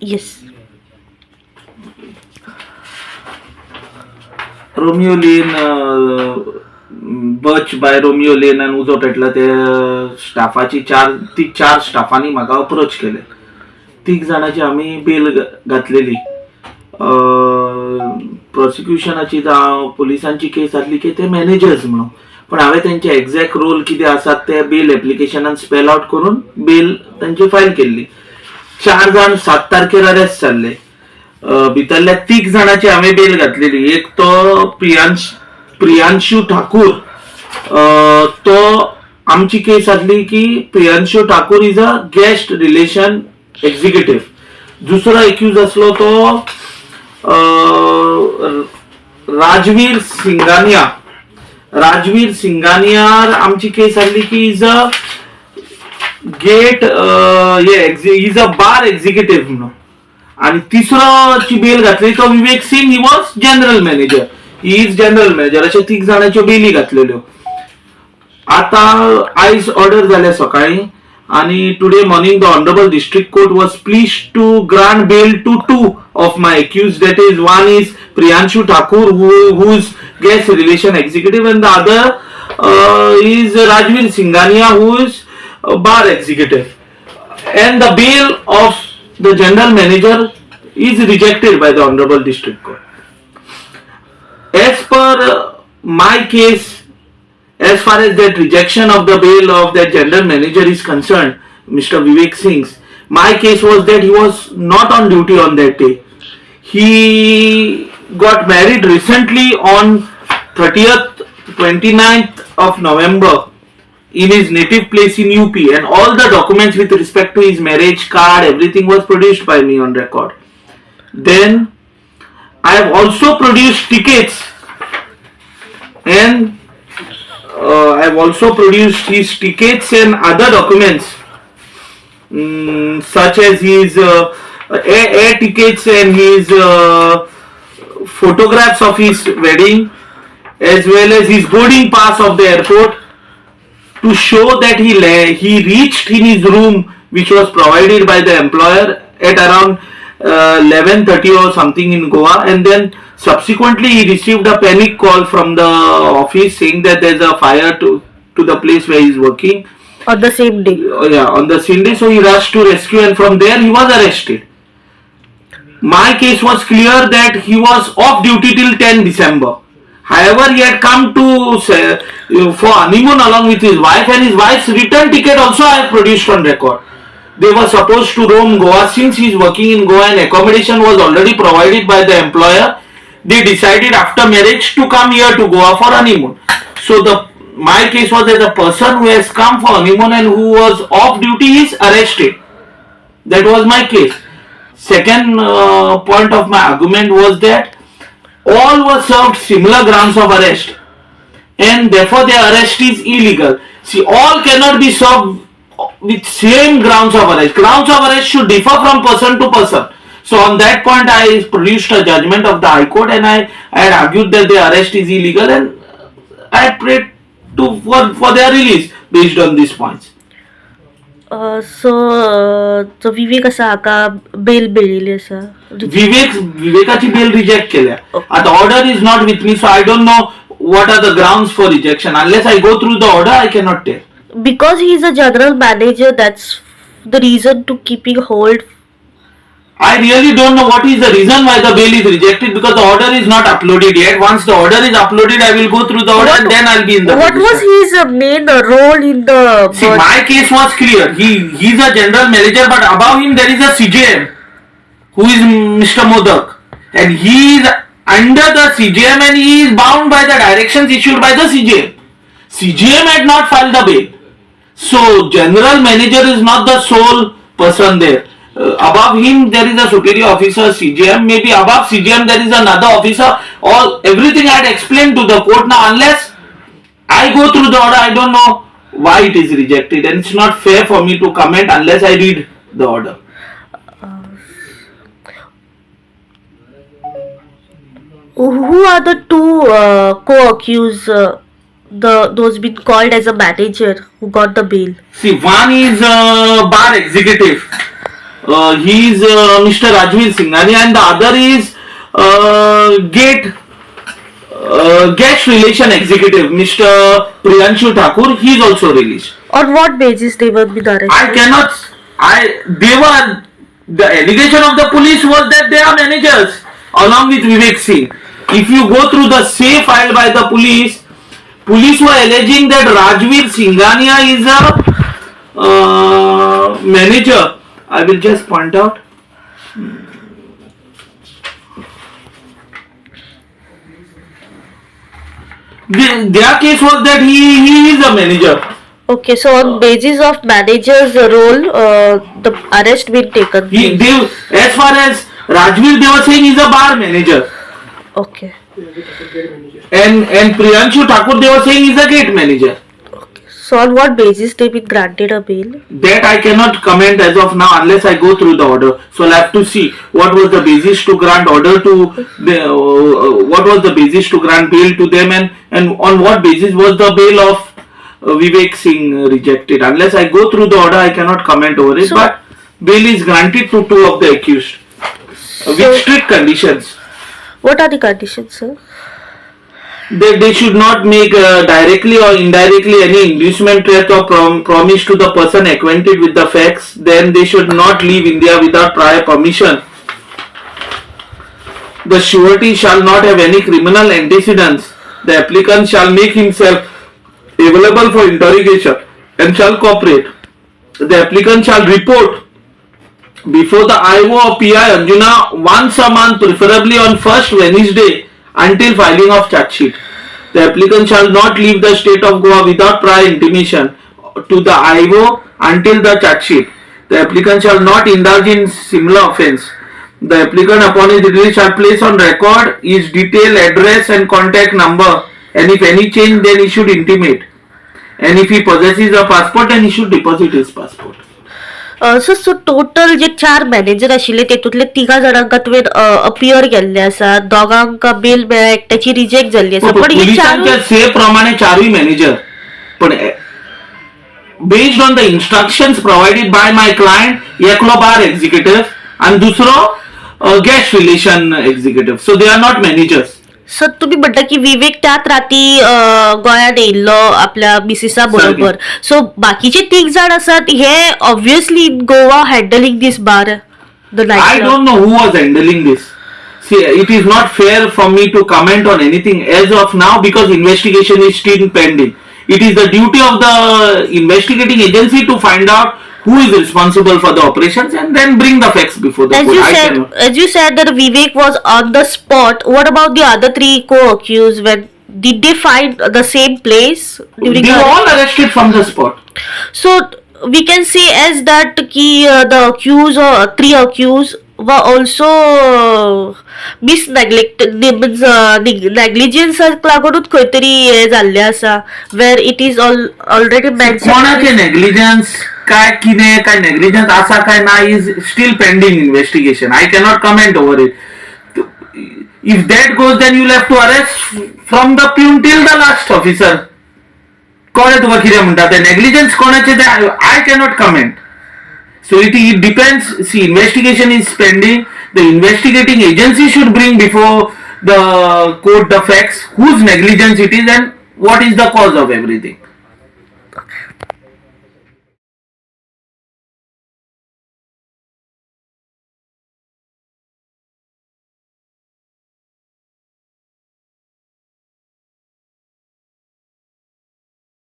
Yes. Romeo Lane, बच by Romeo Lane आनी उजो पेटला ते स्टाफाची चार स्टाफांनी म्हाका अप्रोच केले. तीग जाणांची आमी बेल घातलेली. प्रोसिक्युशनाची जावं पुलिसांची केस आसली की ते मॅनेजर्स म्हणून, पण हांवें तेंचे एक्झॅक्ट रोल कितें आसात ते बेल एप्लिकेशनान स्पेल आउट करून बेल तांची फायल केल्ली. 4 जाण 7 तारखेर अरेस्ट जाल्ले. भितरल्या 3 जाणांची हांवें बेल घातलेली. एक तो प्रियांशू ठाकूर, तो आमची केस आसली की Priyanshu Thakur is a guest relation executive. दुसरो एक्यूज असलो तो राजवीर सिंगानियार आमची केस आसली की is a is a bar executive म्हणून. आणि तिसरोची बेल घातली तो Vivek Singh, he was general manager. He is general manager. अशा 3 जाणांच्यो बेली घातलेल्यो. आता आयज ऑर्डर जाल्या सकाळी, आणि today morning the honourable district court was please to grant bail to 2 of my accused. That is, one is Priyanshu Thakur, who is guest relation executive, and the other is Rajveer Singhania, who is a bar executive. And the bail of the general manager is rejected by the honorable district court. As per my case, as far as that rejection of the bail of that general manager is concerned, Mr. Vivek Singh's, my case was that he was not on duty on that day. He got married recently on 30th, 29th of November in his native place in UP, and all the documents with respect to his marriage card, everything was produced by me on record. Then I have also produced tickets, and I have also produced his tickets and other documents, such as his air tickets and his photographs of his wedding, as well as his boarding pass of the airport, to show that he reached in his room, which was provided by the employer, at around 11:30 or something in Goa, and then subsequently he received a panic call from the office saying that there's a fire to the place where he's working. On the same day. Yeah, on the same day. So he rushed to rescue, and from there he was arrested. My case was clear that he was off duty till 10 December. However, he had come to for honeymoon along with his wife, and his wife's return ticket also I have produced on record. They were supposed to roam Goa. Since he is working in Goa and accommodation was already provided by the employer, they decided after marriage to come here to Goa for honeymoon. So my case was that the person who has come for honeymoon and who was off duty is arrested. That was my case. Second point of my argument was that all were served similar grounds of arrest, and therefore their arrest is illegal. See, all cannot be served with same grounds of arrest. Grounds of arrest should differ from person to person. So on that point I produced a judgment of the High Court, and I had argued that the arrest is illegal, and I had prayed for their release based on these points. So विवेक असा हाका bell मेळिल्ली आसा. विवेकाची bell reject केल्या. आता order is not with me, so I don't know what are the grounds for rejection. Unless I go through the order, I cannot tell. Because he is a general manager, that's the reason to keeping hold. I really don't know what is the reason why the bail is rejected, because the order is not uploaded yet. Once the order is uploaded, I will go through the order, and then I'll be in the What position. was his main role in the... See, my case was clear. He's a general manager, but above him there is a CJM, who is Mr. Modak, and he is under the CJM, and he is bound by the directions issued by the CJM. CJM had not filed the bail. So general manager is not the sole person there. Above him there is a superior officer, CJM. Maybe above CJM there is another officer. Everything I had explained to the court. Now unless I go through the order, I don't know why it is rejected, and it's not fair for me to comment unless I read the order. Who are the two co-accused, those been called as a manager who got the bail? See, one is bar executive, he is Mr. Rajveer Singhania, and the other is guest relation executive Mr. Priyanshu Thakur. He is also released. On what basis they were being arrested? I cannot. The allegation of the police was that they are managers along with Vivek Singh. If you go through the say filed by the police were alleging that Rajveer Singhania is a manager. I will just point out. Their case was that he is a manager. Okay, so on basis of manager's role, the arrest been taken. As far as Rajveer, they were saying he's a bar manager. Okay. And Priyanshu Thakur, they were saying he's a gate manager. Okay. So on what basis they been granted a bail? That I cannot comment as of now unless I go through the order. So I'll have to see what was the basis to grant order to what was the basis to grant bail to them, and on what basis was the bail of Vivek Singh rejected. Unless I go through the order, I cannot comment over it. But bail is granted to two of the accused with strict conditions. What are the conditions, sir? They should not make directly or indirectly any inducement, threat or promise to the person acquainted with the facts. Then they should not leave India without prior permission. The surety shall not have any criminal antecedents. The applicant shall make himself available for interrogation and shall cooperate. The applicant shall report before the IO or PI Anjuna once a month, preferably on first Wednesday, until filing of charge sheet. The applicant shall not leave the state of Goa without prior intimation to the IO until the charge sheet. The applicant shall not indulge in similar offence. The applicant upon his release shall place on record his detailed address and contact number, and if any change then he should intimate. And if he possesses a passport then he should deposit his passport. So total J 4 manager आशिल्ले तेतूंतले 3 जाणांका तुवें appear केल्ले आसा, दोगांका bell मेळ्ळ्या, एकट्याची reject जाल्ली आसा. पण हे पुलिसांच्या से प्रमाणे 4 मॅनेजर, पण based on the instructions provided by my client, एकलो बार एक्झिक्युटिव्ह आणि दुसरो guest relation executive, so they are not managers. Sir तुम्ही म्हणता की विवेक त्याच राती गोंयांत येयल्लो आपल्या मिसिसा बरोबर, सो बाकीचे 3 जाण आसात हे obviously in Goa handling this bar. I don't know who was handling this. See, it is not fair for me to comment on anything as of now because investigation is still pending. It is the duty of the investigating agency to find out who is responsible for the operations and then bring the facts before the court. As you said that Vivek was on the spot, what about the other 3 co-accused? When did they find the same place? They were all arrested from the spot. So we can say as that the accused or 3 accused were also negligence लागूनच खंय तरी हे जाल्ले आसा, where it is already mentioned. कोणाचे negligence काय किने काय negligence आसा काय ना is still pending investigation. I cannot comment over it. If that goes then you'll have to arrest from the pune till the last officer. कोणे तुका कितें म्हणटा ते negligence कोणाचे ते I cannot comment. So it depends. See, investigation is pending. The investigating agency should bring before the court the facts, whose negligence it is and what is the cause of everything.